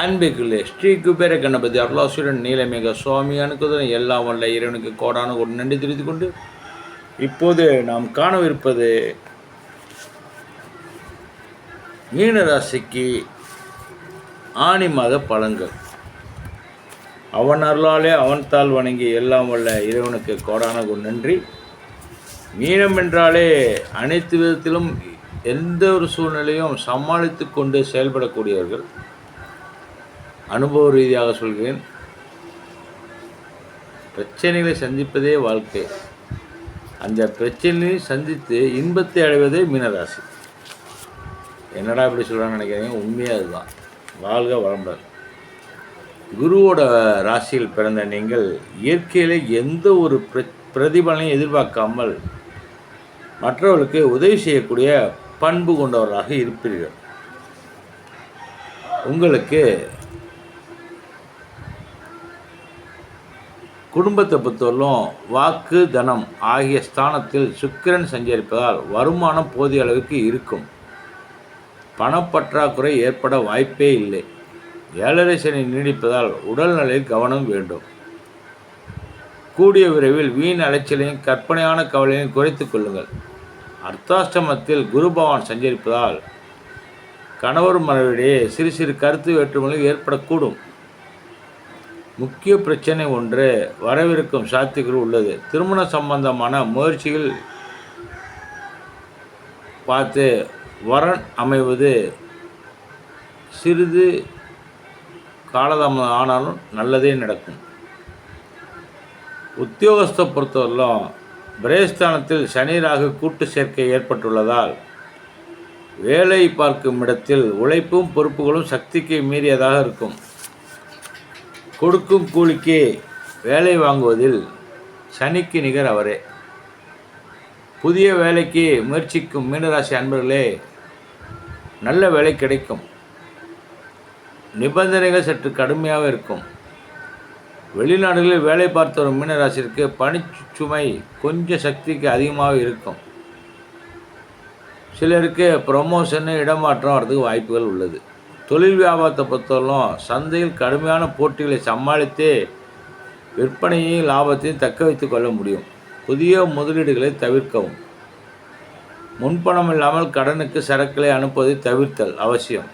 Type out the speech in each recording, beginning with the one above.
அன்பிற்குள்ளே ஸ்ரீ குபேர கணபதி அருளாசுரன் நீலமேக சுவாமி அனுக்குதனை எல்லாம் வல்ல இறைவனுக்கு கோடான ஒரு நன்றி தெரிவித்துக் கொண்டு இப்போது நாம் காணவிருப்பது மீன ராசிக்கு ஆணி மாத பலன்கள். அவன் அருளாலே அவன் தாள் வணங்கி எல்லாம் வல்ல இறைவனுக்கு கோடான ஒரு நன்றி. மீனம் என்றாலே அனைத்து விதத்திலும் எந்த ஒரு சூழ்நிலையும் சமாளித்து கொண்டு செயல்படக்கூடியவர்கள். அனுபவ ரீதியாக சொல்கிறேன், பிரச்சனைகளை சந்திப்பதே வாழ்க்கை. அந்த பிரச்சனையை சந்தித்து இன்பத்தை அடைவதே மீனராசி. என்னடா இப்படி சொல்கிறான்னு நினைக்கிறீங்க? உண்மையாக அதுதான். வாழ்க வளமுடன். குருவோட ராசியில் பிறந்த நீங்கள் இயற்கையில் எந்த ஒரு பிரதிபலனையும் எதிர்பார்க்காமல் மற்றவர்களுக்கு உதவி செய்யக்கூடிய பண்பு கொண்டவர்களாக இருப்பீர்கள். உங்களுக்கு குடும்பத்தை பொறுத்தவரையிலும் வாக்கு தனம் ஆகிய ஸ்தானத்தில் சுக்கிரன் சஞ்சரிப்பதால் வருமானம் போதிய அளவுக்கு இருக்கும். பணப்பற்றாக்குறை ஏற்பட வாய்ப்பே இல்லை. ஏழரை சனி நீடிப்பதால் உடல்நிலையில் கவனம் வேண்டும். கூடிய விரைவில் வீண் அலைச்சலையும் கற்பனையான கவலையையும் குறைத்துக் கொள்ளுங்கள். அர்த்தாஷ்டமத்தில் குரு பகவான் சஞ்சரிப்பதால் கணவர் மனைவிடையே சிறு சிறு கருத்து வேற்றுமைகள் ஏற்படக்கூடும். முக்கிய பிரச்சனை ஒன்று வரவிருக்கும் சாத்தியங்கள் உள்ளது. திருமண சம்பந்தமான முயற்சிகள் பார்த்து வரன் அமைவது சிறிது காலதாமதம் ஆனாலும் நல்லதே நடக்கும். உத்தியோகஸ்தை பொறுத்தவரையிலும் பிரேஸ்தானத்தில் சனி ராகு கூட்டு சேர்க்கை ஏற்பட்டுள்ளதால் வேலை பார்க்கும் இடத்தில் உழைப்பும் பொறுப்புகளும் சக்திக்கு மீறியதாக இருக்கும். கொடுக்கும் கூலிக்கு வேலை வாங்குவதில் சனிக்கு நிகர் அவரே. புதிய வேலைக்கு முயற்சிக்கும் மீனராசி அன்பர்களே, நல்ல வேலை கிடைக்கும். நிபந்தனைகள் சற்று கடுமையாக இருக்கும். வெளிநாடுகளில் வேலை பார்த்து வரும் மீனராசிற்கு பணிச்சுமை கொஞ்சம் சக்திக்கு அதிகமாக இருக்கும். சிலருக்கு ப்ரொமோஷன் இடமாற்றம் வரதுக்கு வாய்ப்புகள் உள்ளது. தொழில் வியாபாரத்தை பொறுத்தவரைக்கும் சந்தையில் கடுமையான போட்டிகளை சமாளித்தே விற்பனையையும் லாபத்தையும் தக்க வைத்து கொள்ள முடியும். புதிய முதலீடுகளை தவிர்க்கவும். முன்பணம் இல்லாமல் கடனுக்கு சரக்குகளை அனுப்புவதை தவிர்த்தல் அவசியம்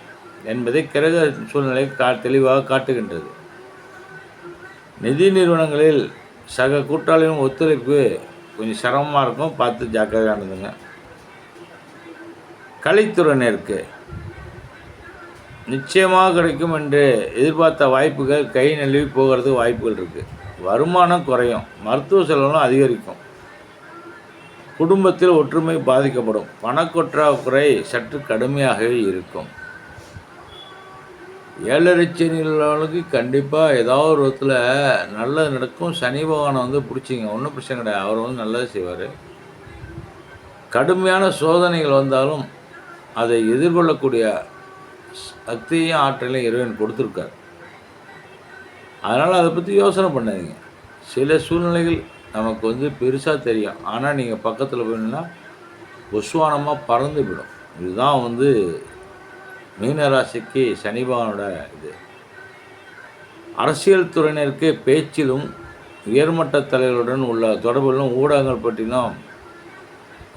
என்பதை கிரக சூழ்நிலை தெளிவாக காட்டுகின்றது. நிதி நிறுவனங்களில் சக கூட்டாளியின் ஒத்துழைப்பு கொஞ்சம் சிரமமாக இருக்கும், பார்த்து ஜாக்கிரதையாக இருந்துங்க. கலைத்துறையினருக்கு நிச்சயமாக கிடைக்கும் என்று எதிர்பார்த்த வாய்ப்புகள் கை நழுவி போகிறது வாய்ப்புகள் இருக்குது. வருமானம் குறையும், மருத்துவ செலவுகளும் அதிகரிக்கும். குடும்பத்தில் ஒற்றுமை பாதிக்கப்படும். பணப்பற்றாக்குறை சற்று கடுமையாகவே இருக்கும். ஏழரை சனிகளுக்கு கண்டிப்பாக ஏதாவது ஒரு விதத்தில் நல்லது நடக்கும். சனி பகவானை பிடிச்சிங்க, ஒன்றும் பிரச்சனை கிடையாது. அவர் நல்லது செய்வார். கடுமையான சோதனைகள் வந்தாலும் அதை எதிர்கொள்ளக்கூடிய சக்தியும் ஆற்றலையும் இறைவன் கொடுத்துருக்கார். அதனால் அதை பற்றி யோசனை பண்ணாதீங்க. சில சூழ்நிலைகள் நமக்கு பெருசாக தெரியும், ஆனால் நீங்கள் பக்கத்தில் போயின்னா உஸ்வானமாக பறந்து விடும். இதுதான் மீனராசிக்கு சனி பகவானோட இது. அரசியல் துறையினருக்கு பேச்சிலும் உயர்மட்ட தலைவர்களுடன் உள்ள தொடர்புகளும் ஊடகங்கள் பற்றிலும்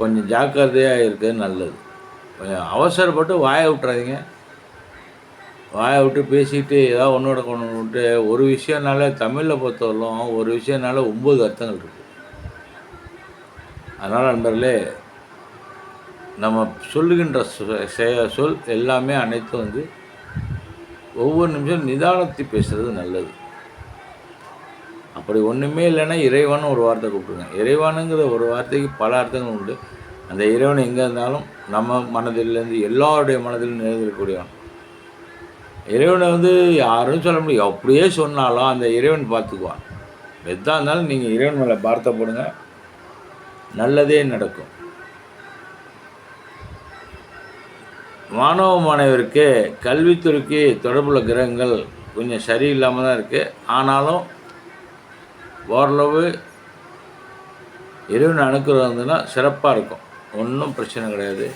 கொஞ்சம் ஜாக்கிரதையாக இருக்கிறது நல்லது. கொஞ்சம் அவசரப்பட்டு வாயை விட்டுறாதீங்க. வாயை விட்டு பேசிக்கிட்டு ஏதாவது ஒன்றோட கொண்டு விட்டு ஒரு விஷயம்னால தமிழில் பொறுத்தவரைக்கும் ஒரு விஷயம்னால 9 அர்த்தங்கள் இருக்குது. அதனால் நண்பர்களே, நம்ம சொல்லுகின்ற சொல் எல்லாமே அனைத்தும் ஒவ்வொரு நிமிஷம் நிதானத்தை பேசுகிறது நல்லது. அப்படி ஒன்றுமே இல்லைன்னா இறைவன் ஒரு வார்த்தை கூப்பிடுங்க. இறைவனுங்கிற ஒரு வார்த்தைக்கு பல அர்த்தங்கள் உண்டு. அந்த இறைவன் எங்கே இருந்தாலும் நம்ம மனதிலேருந்து எல்லாருடைய மனதிலும் நிறைந்திருக்கக்கூடியவன். இறைவனை யாரும் சொல்ல முடியும். அப்படியே சொன்னாலும் அந்த இறைவன் பார்த்துக்குவான். எதாக இருந்தாலும் நீங்கள் இறைவன் மேலே பார்த்த போடுங்க, நல்லதே நடக்கும். மாணவ மாணவருக்கு கல்வித்துறைக்கு தொடர்புள்ள கிரகங்கள் கொஞ்சம் சரியில்லாமல் தான் இருக்குது. ஆனாலும் ஓரளவு இறைவன் அனுக்கிறதுனா சிறப்பாக இருக்கும். ஒன்றும் பிரச்சனை கிடையாது.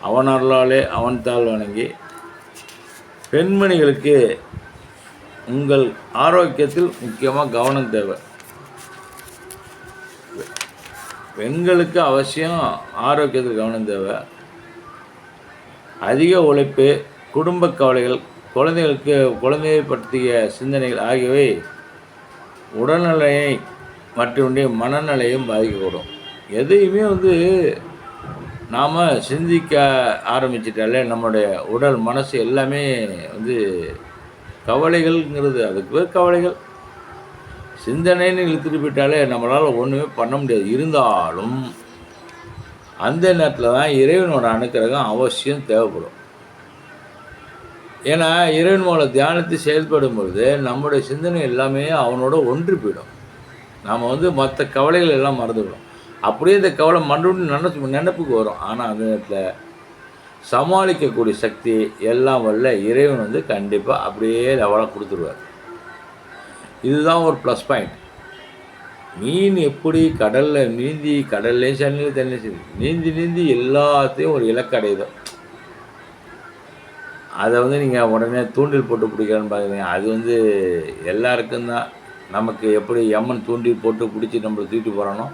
அவன் அருளாலே அவன் தாள் வணங்கி பெண்மணிகளுக்கு உங்கள் ஆரோக்கியத்தில் முக்கியமாக கவனம் தேவை. பெண்களுக்கு அவசியம் ஆரோக்கியத்தில் கவனம் தேவை. அதிக உழைப்பு, குடும்ப கவலைகள், குழந்தையை பற்றிய சிந்தனைகள் ஆகியவை உடல்நிலையை மற்றும் மனநிலையும் பாதிக்கக்கூடும். எதையுமே நாம் சிந்திக்க ஆரம்பிச்சிட்டாலே நம்முடைய உடல் மனசு எல்லாமே கவலைகள்ங்கிறது, அதுக்கு பேர் கவலைகள். சிந்தனைன்னு இழுத்துட்டு போயிட்டாலே நம்மளால் ஒன்றுமே பண்ண முடியாது. இருந்தாலும் அந்த நேரத்தில் தான் இறைவனோட அனுக்கிரகம் அவசியம் தேவைப்படும். ஏன்னா இறைவன் மூலம் தியானத்தை செயல்படும் பொழுது நம்முடைய சிந்தனை எல்லாமே அவனோட ஒன்றி போயிடும். நாம் மற்ற கவலைகள் எல்லாம் மறந்துவிடும். அப்படியே இந்த கவலை மறுபடியும் நினைப்புக்கு வரும். ஆனால் அந்த நேரத்தில் சமாளிக்கக்கூடிய சக்தி எல்லாம் வல்ல இறைவன் கண்டிப்பாக அப்படியே லெவலாக கொடுத்துருவார். இதுதான் ஒரு ப்ளஸ் பாயிண்ட். மீன் எப்படி கடலில் நீந்தி, கடல்லையும் சனியில் தண்ணியும் நீந்தி எல்லாத்தையும் ஒரு இலக்கு அடையுதோ, அதை நீங்கள் உடனே தூண்டில் போட்டு பிடிக்கலான்னு பார்க்குறீங்க. அது எல்லாருக்கும் தான். நமக்கு எப்படி எம்மன் தூண்டில் போட்டு பிடிச்சி நம்மளை தூக்கிட்டு போகிறானோ,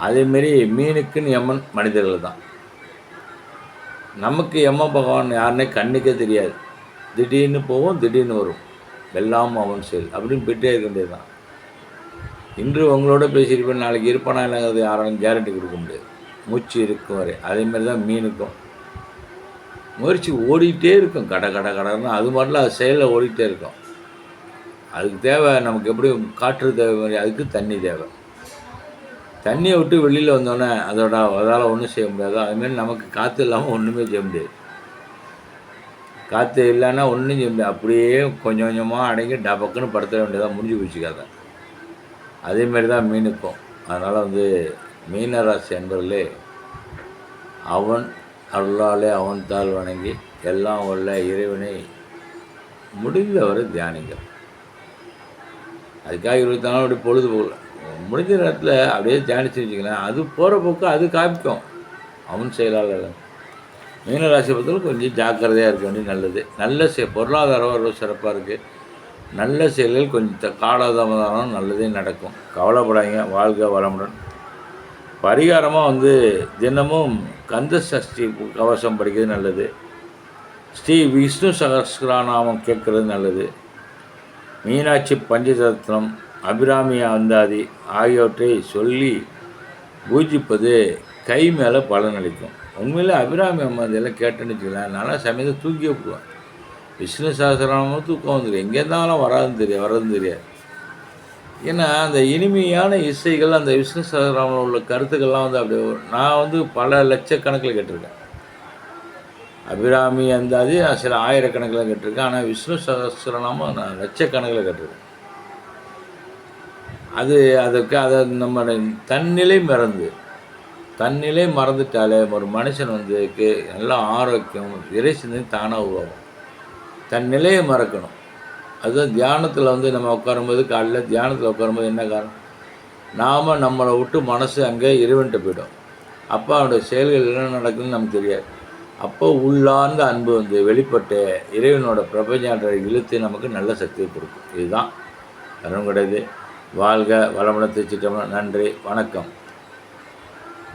அதேமாரி மீனுக்குன்னு எம்மன் மனிதர்கள் தான். நமக்கு எம்ம பகவான் யாருன்னே கண்ணுக்கே தெரியாது. திடீர்னு போவோம், திடீர்னு வரும். எல்லாம் அவன் செயல் அப்படின்னு போயிட்டே இருக்க வேண்டியது தான். இன்று உங்களோட பேசியிருப்பேன், நாளைக்கு இருப்பானா இல்லைங்கிறது யாராலும் கேரண்டி கொடுக்க முடியாது. மூச்சு இருக்கும் வரை. அதேமாரி தான் மீனுக்கும் முயற்சி ஓடிக்கிட்டே இருக்கும். கடன்னு அது மாதிரிலாம் அது செயலில் ஓடிக்கிட்டே இருக்கும். அதுக்கு தேவை நமக்கு எப்படி காற்று தேவை மாதிரி அதுக்கு தண்ணி தேவை. தண்ணியை விட்டு வெளியில் வந்தோடனே அதால் ஒன்றும் செய்ய முடியாது. அதுமாரி நமக்கு காற்று இல்லாமல் ஒன்றுமே செய்ய முடியாது. காற்று இல்லைன்னா ஒன்றும் செய்ய முடியாது. அப்படியே கொஞ்சம் கொஞ்சமாக அடங்கி டபக்குன்னு படுத்த வேண்டியதாக முடிஞ்சு போச்சு கதை. அதேமாரி தான் மீனுக்கும். அதனால் மீனராசி அன்பர்களே, அவன் அருளாலே அவன் தாள் வணங்கி எல்லாம் உள்ள இறைவனை முடிந்தவரை தியானிங்கள். அதுக்காக 24 நாள் அப்படி பொழுது போகல. முடிஞ்ச நேரத்தில் அப்படியே தியானிச்சு வச்சுக்கலாம். அது போகிற போக்கு அது காமிக்கும் அவன் செயலாளர். மீனராசி பொறுத்தவரை கொஞ்சம் ஜாக்கிரதையாக இருக்க வேண்டியது நல்லது. நல்ல பொருளாதாரம் ரொம்ப சிறப்பாக இருக்குது. நல்ல செயல்கள் கொஞ்சம் காலதாமதம் நல்லதே நடக்கும். கவலைப்படாதீங்க. வாழ்க வளமுடன். பரிகாரமாக தினமும் கந்த சஷ்டி கவசம் படிக்கிறது நல்லது. ஸ்ரீ விஷ்ணு சகஸ்ரநாமம் கேட்கறது நல்லது. மீனாட்சி பஞ்சரத்னம், அபிராமி அந்தாதி ஆகியவற்றை சொல்லி பூஜிப்பது கை மேலே பலனளிக்கும். உண்மையில் அபிராமி அந்தாதியெல்லாம் கேட்டேன்னு வச்சுக்கலாம், நல்லா சமயத்தை தூக்கியே போடுவேன். விஷ்ணு சகஸ்ரநாமம் தூக்கம் வந்துடும். எங்கே இருந்தாலும் வர்றதுன்னு தெரியாது. ஏன்னா அந்த இனிமையான இசைகள், அந்த விஷ்ணு சகஸ்ரநாமம் உள்ள கருத்துக்கள்லாம் அப்படியே நான் பல லட்சக்கணக்கில் கேட்டிருக்கேன். அபிராமி அந்தாதி நான் சில ஆயிரக்கணக்கில் கேட்டிருக்கேன். ஆனால் விஷ்ணு சகஸ்ரநாமம் நான் லட்சக்கணக்கில் கேட்டிருக்கேன். அதை நம்ம தன்னிலை மறந்துட்டாலே ஒரு மனுஷன் நல்லா ஆரோக்கியம், இறை சிந்தனை தானாக உருவாகும். தன் நிலையை மறக்கணும். அதுதான் தியானத்தில் நம்ம உட்காரும்போது, காலையில் தியானத்தில் உட்காரும்போது என்ன காரணம், நாம் நம்மளை விட்டு மனசு அங்கே இறைவன்கிட்ட போய்டும். அப்போ அவனுடைய செயல்கள் என்ன நடக்குதுன்னு நமக்கு தெரியாது. அப்போ உள்ளார்ந்த அன்பு வெளிப்பட்டு இறைவனோட பிரபஞ்ச இழுத்து நமக்கு நல்ல சக்தியை கொடுக்கும். இதுதான் வரம் கிடையாது. வாழ்க வளமுடன். திருச்சிட்டோம்னா நன்றி, வணக்கம்.